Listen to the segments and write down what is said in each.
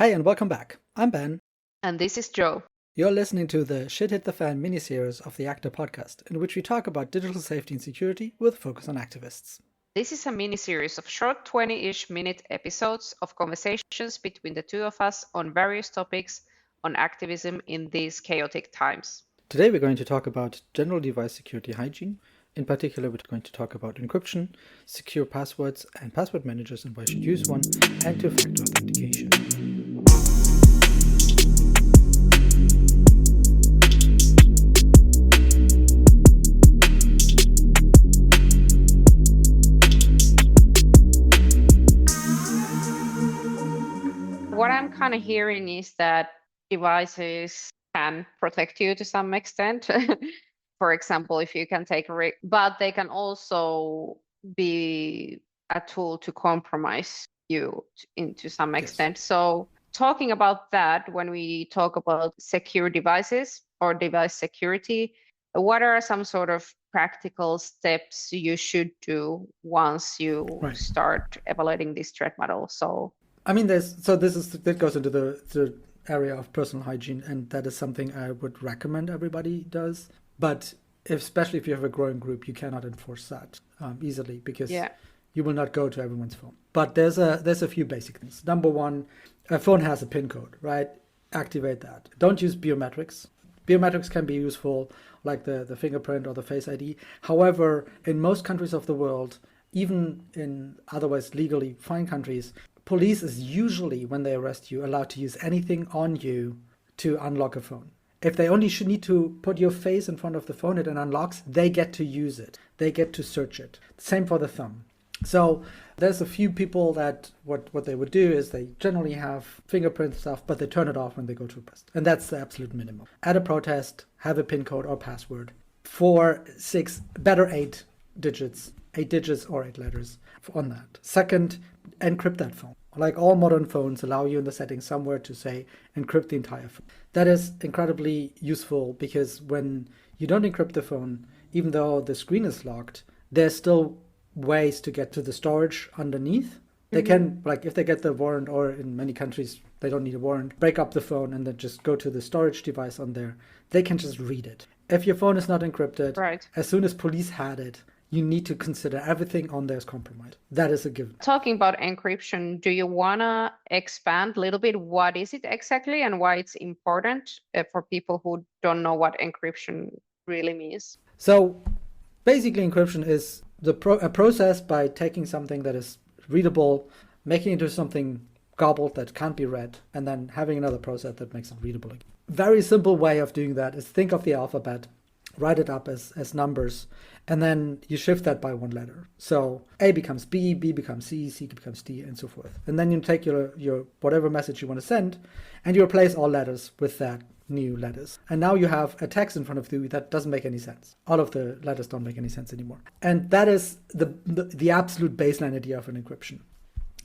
Hi and welcome back. I'm Ben. And this is Joe. You're listening to the Shit Hit the Fan miniseries of the Actor podcast, in which we talk about digital safety and security with focus on activists. This is a mini series of short 20-ish minute episodes of conversations between the two of us on various topics on activism in these chaotic times. Today we're going to talk about general device security hygiene. In particular, we're going to talk about encryption, secure passwords and password managers and why you should use one, and two-factor authentication. What I'm kind of hearing is that devices can protect you to some extent. For example, if you can take a but they can also be a tool to compromise you into some extent. So talking about that, when we talk about secure devices or device security, what are some sort of practical steps you should do once you start evaluating this threat model? So I mean, that goes into the area of personal hygiene, and that is something I would recommend everybody does. But especially if you have a growing group, you cannot enforce that easily because you will not go to everyone's phone. But there's a few basic things. Number one, a phone has a PIN code, right? Activate that. Don't use biometrics. Biometrics can be useful, like the fingerprint or the Face ID. However, in most countries of the world, even in otherwise legally fine countries, police is usually, when they arrest you, allowed to use anything on you to unlock a phone. If they only should need to put your face in front of the phone and it unlocks, they get to use it. They get to search it. Same for the thumb. So there's a few people that what they would do is they generally have fingerprint stuff, but they turn it off when they go to a protest. And that's the absolute minimum. At a protest, have a PIN code or password. 4, 6, better 8 digits. 8 digits or 8 letters on that. Second, encrypt that phone. Like all modern phones allow you in the settings somewhere to say encrypt the entire phone. That is incredibly useful because when you don't encrypt the phone, even though the screen is locked, there's still ways to get to the storage underneath. They can, like if they get the warrant, or in many countries they don't need a warrant, break up the phone and then just go to the storage device on there. They can just read it. If your phone is not encrypted, as soon as police had it, you need to consider everything on there is compromised. That is a given. Talking about encryption, do you want to expand a little bit what is it exactly and why it's important for people who don't know what encryption really means? So basically encryption is a process by taking something that is readable, making it into something garbled that can't be read, and then having another process that makes it readable again. Very simple way of doing that is think of the alphabet, write it up as numbers, and then you shift that by one letter. So A becomes B, B becomes C, C becomes D, and so forth. And then you take your whatever message you want to send, and you replace all letters with that new letters. And now you have a text in front of you that doesn't make any sense. All of the letters don't make any sense anymore. And that is the absolute baseline idea of an encryption.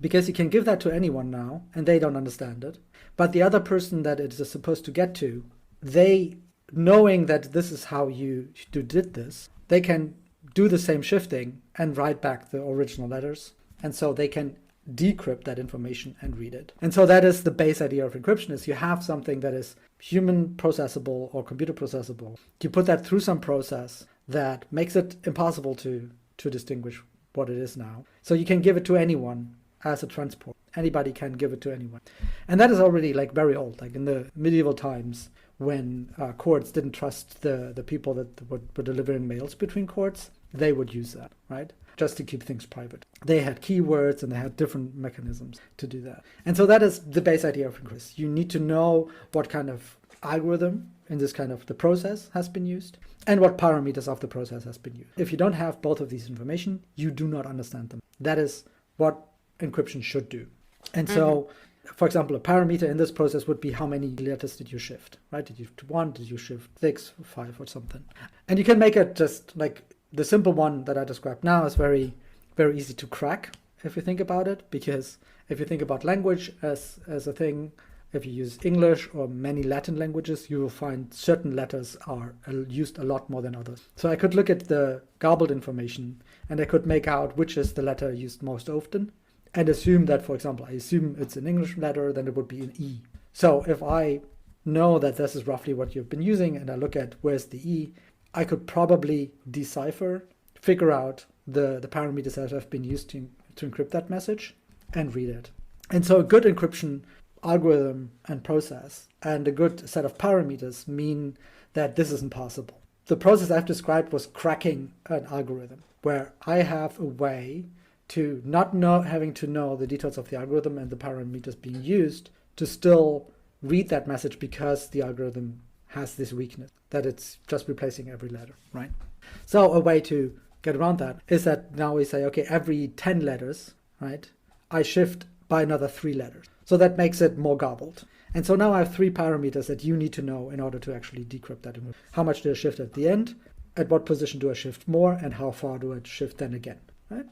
Because you can give that to anyone now, and they don't understand it. But the other person that it is supposed to get to, they, knowing that this is how you did this, they can do the same shifting and write back the original letters. And so they can decrypt that information and read it. And so that is the base idea of encryption, is you have something that is human processable or computer processable. You put that through some process that makes it impossible to distinguish what it is now. So you can give it to anyone as a transport. Anybody can give it to anyone. And that is already like very old, like in the medieval times, when courts didn't trust the people that were delivering mails between courts, they would use that, right? Just to keep things private. They had keywords and they had different mechanisms to do that. And so that is the base idea of encryption. You need to know what kind of algorithm in this kind of the process has been used and what parameters of the process has been used. If you don't have both of these information, you do not understand them. That is what encryption should do. And so, for example, a parameter in this process would be how many letters did you shift, right? Did you shift 1, did you shift 6, 5 or something? And you can make it just like the simple one that I described now is very, very easy to crack if you think about it, because if you think about language as a thing, if you use English or many Latin languages, you will find certain letters are used a lot more than others. So I could look at the garbled information and I could make out which is the letter used most often. and assume that, for example, I assume it's an English letter, then it would be an E. So if I know that this is roughly what you've been using and I look at where's the E, I could probably decipher, figure out the parameters that have been used to encrypt that message and read it. And so a good encryption algorithm and process and a good set of parameters mean that this isn't possible. The process I've described was cracking an algorithm, where I have a way to not having to know the details of the algorithm and the parameters being used to still read that message because the algorithm has this weakness that it's just replacing every letter, right? So a way to get around that is that now we say, okay, every 10 letters, right, I shift by another 3 letters. So that makes it more garbled. And so now I have 3 parameters that you need to know in order to actually decrypt that. How much do I shift at the end? At what position do I shift more? And how far do I shift then again, right?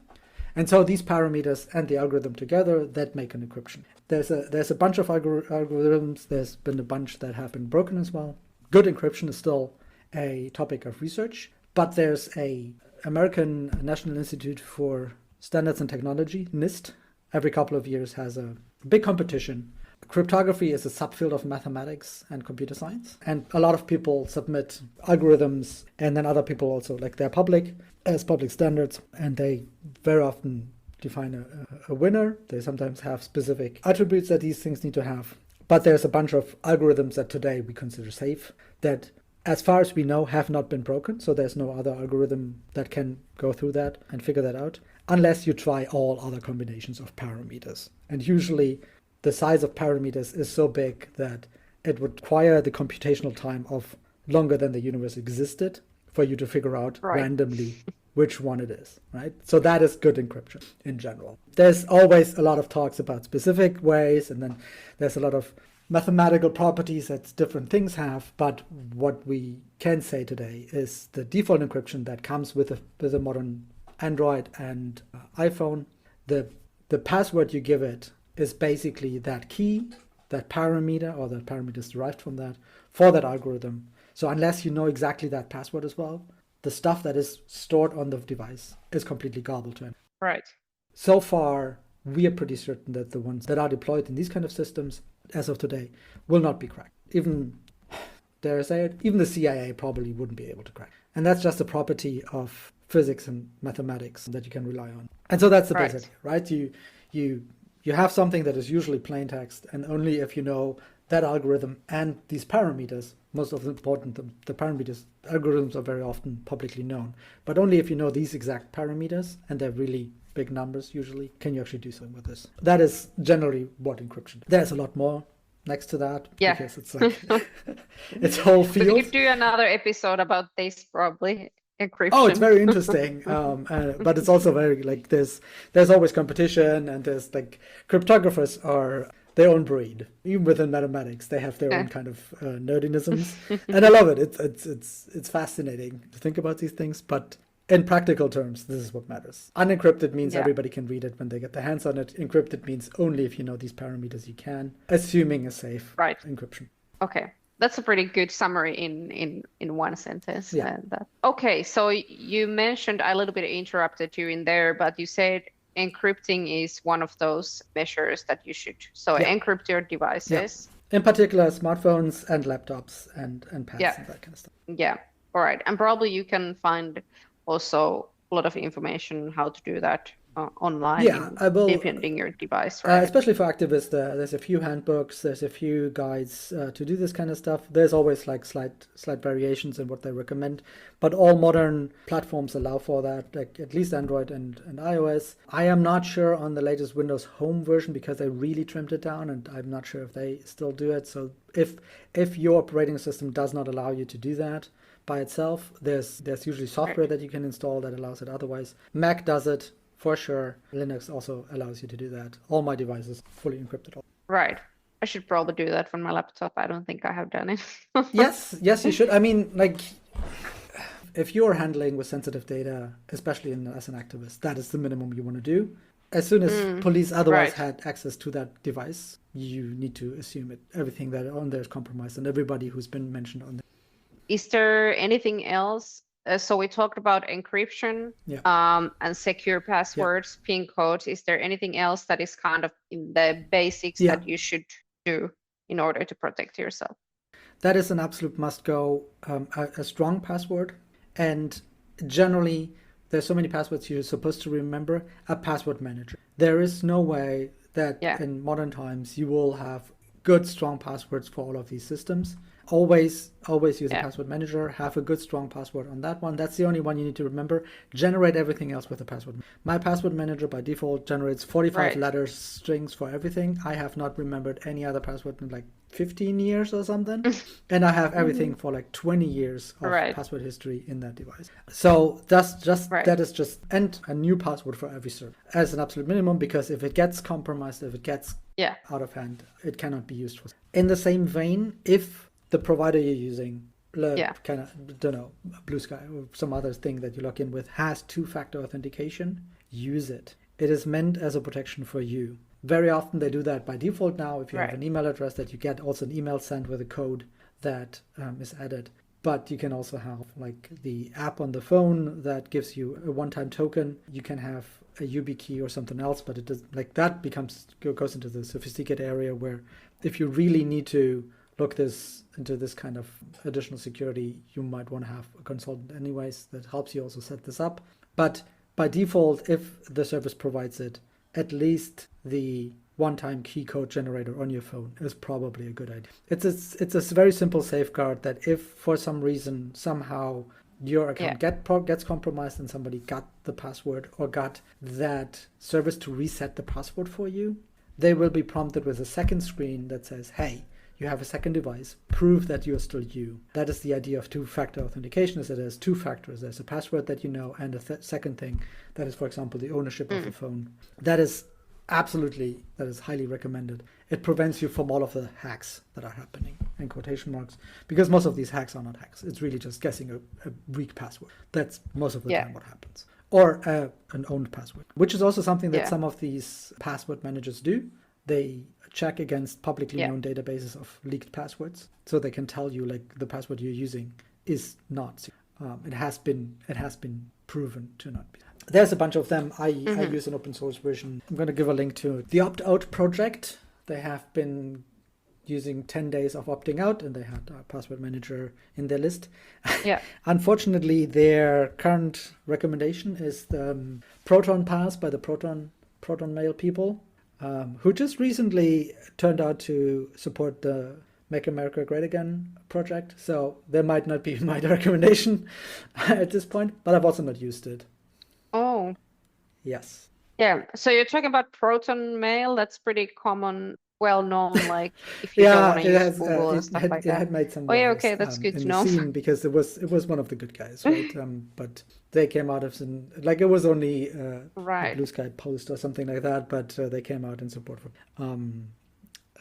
And so these parameters and the algorithm together, that make an encryption. There's a bunch of algorithms. There's been a bunch that have been broken as well. Good encryption is still a topic of research, but there's a American National Institute for Standards and Technology, NIST, every couple of years has a big competition. Cryptography is a subfield of mathematics and computer science. And a lot of people submit algorithms, and then other people also, like they're public as public standards, and they very often define a winner. They sometimes have specific attributes that these things need to have. But there's a bunch of algorithms that today we consider safe that, as far as we know, have not been broken. So there's no other algorithm that can go through that and figure that out, unless you try all other combinations of parameters. And usually the size of parameters is so big that it would require the computational time of longer than the universe existed for you to figure out randomly which one it is, right? So that is good encryption in general. There's always a lot of talks about specific ways, and then there's a lot of mathematical properties that different things have. But what we can say today is the default encryption that comes with a modern Android and iPhone, the password you give it is basically that key, that parameter, or that parameter is derived from that, for that algorithm. So unless you know exactly that password as well, the stuff that is stored on the device is completely garbled to it. Right. So far, we are pretty certain that the ones that are deployed in these kind of systems, as of today, will not be cracked. Even, dare I say it, even the CIA probably wouldn't be able to crack. And that's just a property of physics and mathematics that you can rely on. And so that's the basic, right? You have something that is usually plain text, and only if you know that algorithm and these parameters, most of the important, the parameters, algorithms are very often publicly known, but only if you know these exact parameters, and they're really big numbers usually, can you actually do something with this. That is generally what encryption. There's a lot more next to that, because it's like, it's a whole field. We could do another episode about this probably. Encryption. Oh, it's very interesting, but it's also very like there's always competition, and there's like cryptographers are their own breed. Even within mathematics, they have their own kind of nerdisms, and I love it. It's fascinating to think about these things, but in practical terms, this is what matters. Unencrypted means everybody can read it when they get their hands on it. Encrypted means only if you know these parameters you can, assuming a safe encryption. Okay. That's a pretty good summary in one sentence. Yeah. Okay, so you mentioned, I little bit interrupted you in there, but you said encrypting is one of those measures that you should. So encrypt your devices. Yeah. In particular, smartphones and laptops and pads and that kind of stuff. Yeah. All right. And probably you can find also a lot of information how to do that online, depending your device, right? Especially for activists, there's a few handbooks, there's a few guides to do this kind of stuff. There's always like slight variations in what they recommend, but all modern platforms allow for that, like at least Android and iOS. I am not sure on the latest Windows Home version because they really trimmed it down, and I'm not sure if they still do it. So if your operating system does not allow you to do that by itself, there's usually software that you can install that allows it. Otherwise, Mac does it. For sure, Linux also allows you to do that. All my devices fully encrypted. Right. I should probably do that from my laptop. I don't think I have done it. Yes, you should. I mean, like, if you're handling with sensitive data, especially as an activist, that is the minimum you want to do. As soon as police otherwise had access to that device, you need to assume everything that on there is compromised, and everybody who's been mentioned on there. Is there anything else So we talked about encryption, Yeah. and secure passwords, PIN codes. Is there anything else that is kind of in the basics Yeah. that you should do in order to protect yourself? That is an absolute must go, a strong password. And generally, there's so many passwords you're supposed to remember, a password manager. There is no way that Yeah. in modern times you will have good, strong passwords for all of these systems. Always use a Yeah. password manager, have a good, strong password on that one. That's the only one you need to remember. Generate everything else with a password. My password manager by default generates 45 Right. letters, strings for everything. I have not remembered any other password in like 15 years or something. And I have everything for like 20 years of Right. password history in that device. So Right. that is just, and a new password for every server as an absolute minimum, because if it gets compromised, if it gets Yeah. out of hand, it cannot be used for. In the same vein, if the provider you're using, Yeah. kind of, don't know, Blue Sky or some other thing that you log in with has two-factor authentication, use it. It is meant as a protection for you. Very often they do that by default now. If you have Right. an email address, that you get also an email sent with a code that is added. But you can also have like the app on the phone that gives you a one-time token. You can have a YubiKey or something else, but it does, like that goes into the sophisticated area where if you really need to look into this kind of additional security, you might want to have a consultant anyways that helps you also set this up. But by default, if the service provides it, at least the one-time key code generator on your phone is probably a good idea. It's a very simple safeguard that if for some reason somehow your account gets compromised and somebody got the password or got that service to reset the password for you, they will be prompted with a second screen that says, hey, you have a second device, prove that you're still you. That is the idea of two-factor authentication, is that there's two factors. There's a password that you know and a second thing that is, for example, the ownership of the phone. That is highly recommended. It prevents you from all of the hacks that are happening, in quotation marks, because most of these hacks are not hacks. It's really just guessing a weak password. That's most of the time what happens. Or an owned password, which is also something that some of these password managers do. They check against publicly known databases of leaked passwords, so they can tell you like the password you're using is not secure. It has been proven to not be. There's a bunch of them. I use an open source version. I'm going to give a link to the opt-out project. They have been using 10 days of opting out, and they had a password manager in their list. Yeah. Unfortunately, their current recommendation is the Proton Pass by the Proton Mail people, who just recently turned out to support the Make America Great Again project. So there might not be my recommendation at this point, but I've also not used it. Oh. Yes. Yeah. So you're talking about Proton Mail. That's pretty common, well known. Like if you don't want to use Google and stuff like that. It had made some yeah. waves, Okay, that's good in to the know. scene, because it was one of the good guys, right? But they came out of some, like, it was only a Blue Sky post or something like that, but they came out in support for.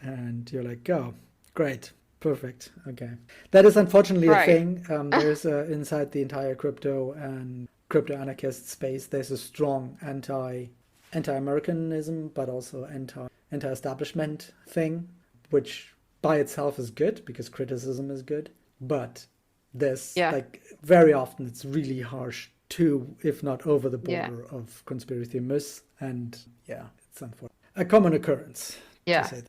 And you're like, oh, great. Perfect. Okay. That is unfortunately a thing. There's inside the entire crypto and crypto anarchist space, there's a strong anti-Americanism, but also anti-establishment thing, which by itself is good because criticism is good. But there's like very often it's really harsh to, if not over the border of conspiracy myths. And it's unfortunate. A common occurrence. Yeah. To say that.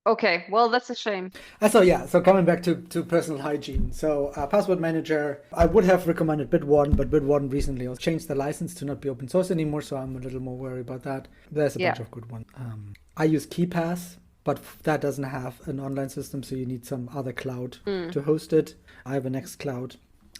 Okay, well, that's a shame. So coming back to personal hygiene. So password manager, I would have recommended Bit1, but Bit1 recently also changed the license to not be open source anymore, so I'm a little more worried about that. There's a bunch of good ones. I use KeePass, but that doesn't have an online system, so you need some other cloud to host it. I have a Nextcloud,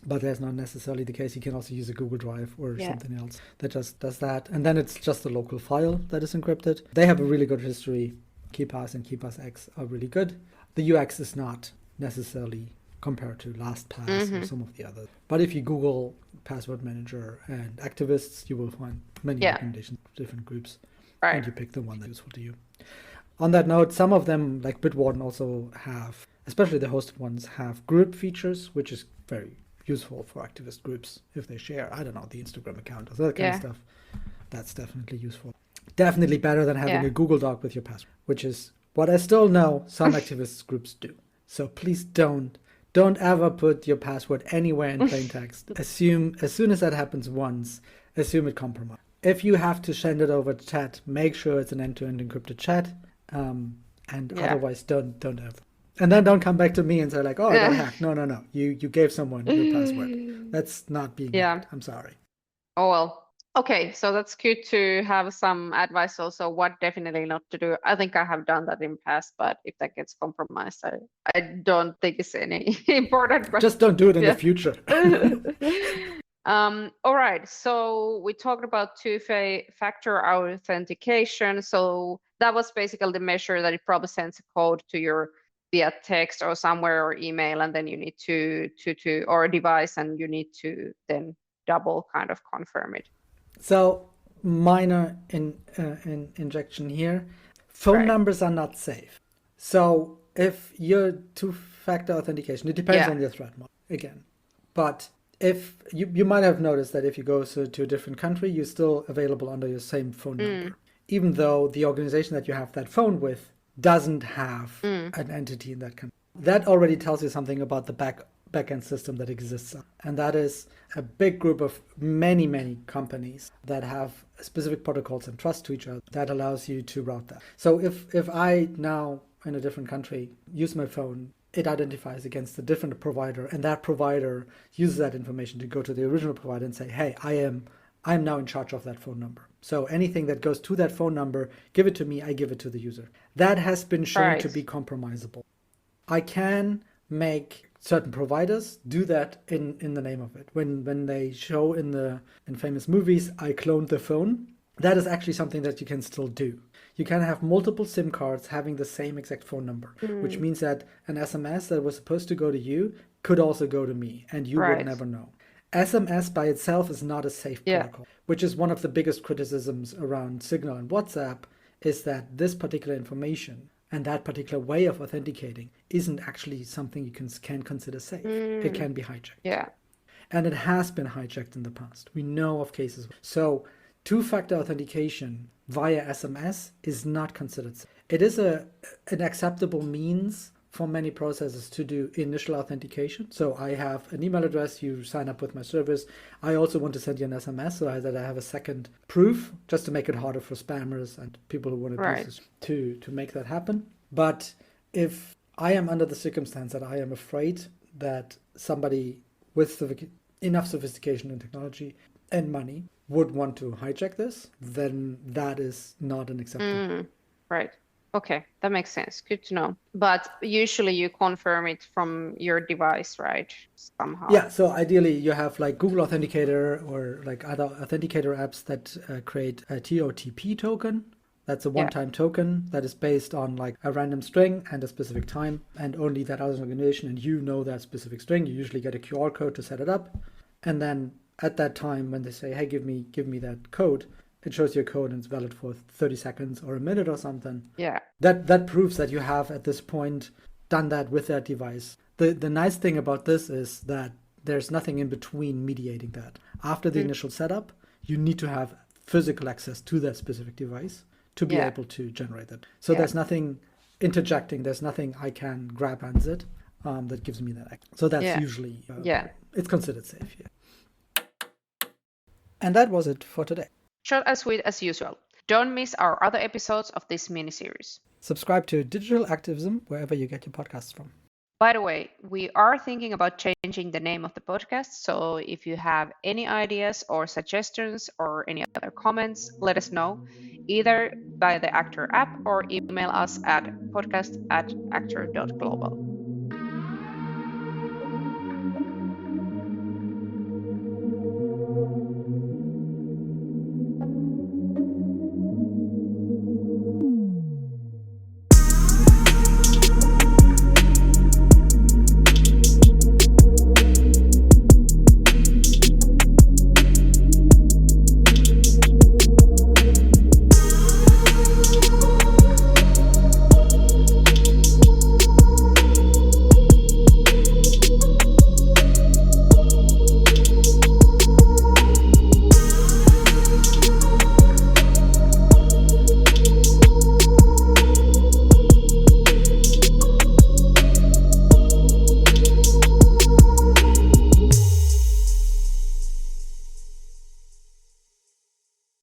but that's not necessarily the case. You can also use a Google Drive or something else that just does that. And then it's just a local file that is encrypted. They have a really good history. KeePass and KeePassX are really good. The UX is not necessarily compared to LastPass or some of the others. But if you Google password manager and activists, you will find many recommendations of different groups. And you pick the one that's useful to you. On that note, some of them, like Bitwarden, also have, especially the hosted ones, have group features, which is very useful for activist groups if they share, I don't know, the Instagram account or that kind of stuff. That's definitely useful. Definitely better than having a Google Doc with your password, which is what I still know some activist groups do. So please don't Don't ever put your password anywhere in plain text. Assume, as soon as that happens once, assume it compromised. If you have to send it over chat, make sure it's an end-to-end encrypted chat, and otherwise don't ever. And then don't come back to me and say like, oh, I got hacked. No. You gave someone your password. That's not being hacked. I'm sorry. Oh, well. Okay, so that's good to have some advice also what definitely not to do. I think I have done that in the past, but if that gets compromised, I don't think it's any important. But just don't do it in the future. All right, so we talked about two-factor authentication. So that was basically the measure that it probably sends a code to your via text or somewhere or email, and then you need to or a device, and you need to then double kind of confirm it. So minor injection here. Phone numbers are not safe. So if you're two-factor authentication, it depends on your threat model again. But if you might have noticed that if you go to a different country, you're still available under your same phone number, even though the organization that you have that phone with doesn't have an entity in that country. That already tells you something about the backend system that exists. And that is a big group of many companies that have specific protocols and trust to each other that allows you to route that. So if I now in a different country use my phone, it identifies against a different provider, and that provider uses that information to go to the original provider and say, hey, I'm now in charge of that phone number. So anything that goes to that phone number, give it to me, I give it to the user. That has been shown to be compromisable. I can make certain providers do that in the name of it. When they show in famous movies, I cloned the phone, that is actually something that you can still do. You can have multiple SIM cards having the same exact phone number, which means that an SMS that was supposed to go to you could also go to me, and you would never know. SMS by itself is not a safe protocol, which is one of the biggest criticisms around Signal and WhatsApp, is that this particular information and that particular way of authenticating isn't actually something you can consider safe. It can be hijacked. Yeah. And it has been hijacked in the past. We know of cases. So two-factor authentication via SMS is not considered safe. It is an acceptable means for many processes to do initial authentication. So I have an email address, you sign up with my service. I also want to send you an SMS so that I have a second proof, just to make it harder for spammers and people who want to do this to make that happen. But if I am under the circumstance that I am afraid that somebody with enough sophistication and technology and money would want to hijack this, then that is not an acceptable. Right. Okay, that makes sense. Good to know. But usually you confirm it from your device, right? Somehow. Yeah, so ideally you have like Google Authenticator or like other authenticator apps that create a TOTP token. That's a one-time token that is based on like a random string and a specific time, and only that other organization and you know that specific string. You usually get a QR code to set it up. And then at that time when they say, hey, give me that code, it shows your code and it's valid for 30 seconds or a minute or something. Yeah. That proves that you have at this point done that with that device. The nice thing about this is that there's nothing in between mediating that. After the initial setup, you need to have physical access to that specific device to be able to generate that. So there's nothing interjecting. There's nothing I can grab and zit that gives me that access. So that's usually, it's considered safe. Yeah. And that was it for today. Short and sweet as usual. Don't miss our other episodes of this mini-series. Subscribe to Digital Activism wherever you get your podcasts from. By the way, we are thinking about changing the name of the podcast, so if you have any ideas or suggestions or any other comments, let us know, either by the Actor app or email us at podcast@actor.global.